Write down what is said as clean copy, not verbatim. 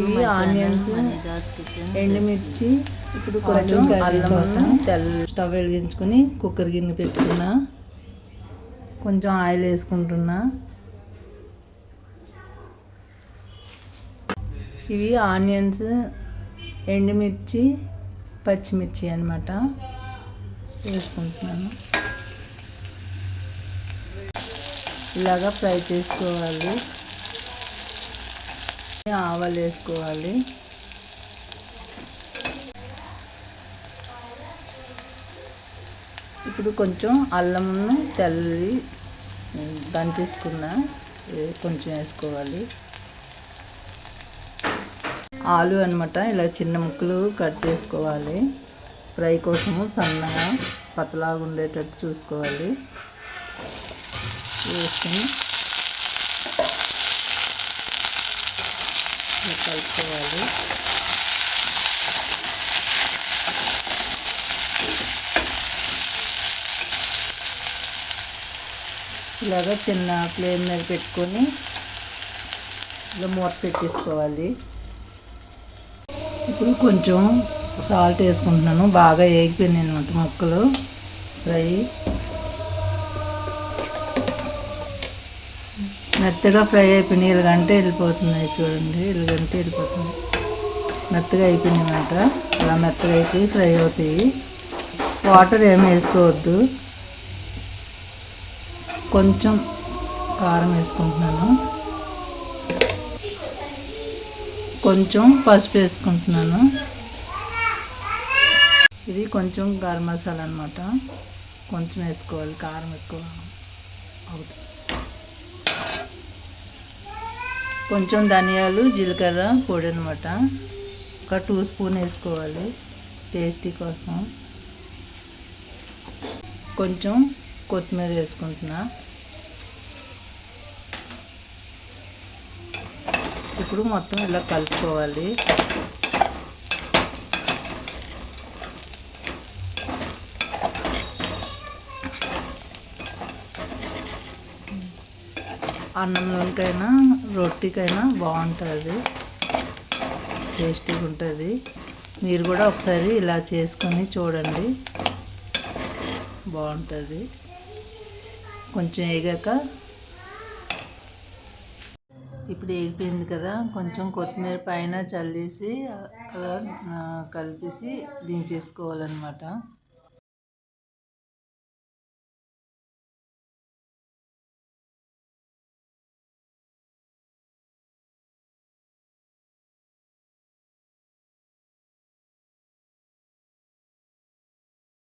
ఇవి ఆనియన్స్, ఎండుమిర్చి, ఇప్పుడు కొంచెం అల్లం స్టవ్ వెలిగించుకొని కుక్కర్ గిన్నె పెట్టుకున్నా, కొంచెం ఆయిల్ వేసుకుంటున్నా. ఇవి ఆనియన్స్, ఎండుమిర్చి, పచ్చిమిర్చి అన్నమాట వేసుకుంటున్నాను. ఇలాగా ఫ్రై చేసుకోవాలి. ఆవాలు వేసుకోవాలి. ఇప్పుడు కొంచెం అల్లమును తెల్లి దంచేసుకున్న కొంచెం వేసుకోవాలి. ఆలు అన్నమాట ఇలా చిన్న ముక్కలు కట్ చేసుకోవాలి. ఫ్రై కోసము సన్నగా పతలాగా ఉండేటట్టు చూసుకోవాలి. వేసుకొని కలుపుకోవాలి. ఇలాగా చిన్న ఫ్లేమ్ మీద పెట్టుకొని ఇలా మూత పెట్టేసుకోవాలి. ఇప్పుడు కొంచెం సాల్ట్ వేసుకుంటున్నాను. బాగా వేగిపోయింది అన్నమాట ముక్కలు ఫ్రై. మెత్తగా ఫ్రై అయిపోయినాయి. ఇలాగంటే వెళ్ళిపోతున్నాయి చూడండి. ఇలాగంటే వెళ్ళిపోతుంది. మెత్తగా అయిపోయినాయి అన్నమాట. అలా మెత్తగా అయిపోయి ఫ్రై అవుతాయి. వాటర్ ఏమి వేసుకోవద్దు. కొంచెం కారం వేసుకుంటున్నాను. కొంచెం పసుపు వేసుకుంటున్నాను. ఇది కొంచెం గరం మసాలా అన్నమాట. కొంచెం వేసుకోవాలి, కారం ఎక్కువ అవుతుంది. కొంచెం ధనియాలు, జీలకర్ర పొడి అనమాట. ఒక 2 స్పూన్ వేసుకోవాలి టేస్టీ కోసం. కొంచెం కొత్తిమీర వేసుకుంటున్నా. ఇప్పుడు మొత్తం ఇలా కలుపుకోవాలి. అన్నంలోకైనా రొట్టికైనా బాగుంటుంది, టేస్టీగా ఉంటుంది. మీరు కూడా ఒకసారి ఇలా చేసుకొని చూడండి, బాగుంటుంది. కొంచెం వేగాక ఇప్పుడు వేగిపోయింది కదా, కొంచెం కొత్తిమీర పైన చల్లేసి అలా కలిపేసి దించేసుకోవాలన్నమాట.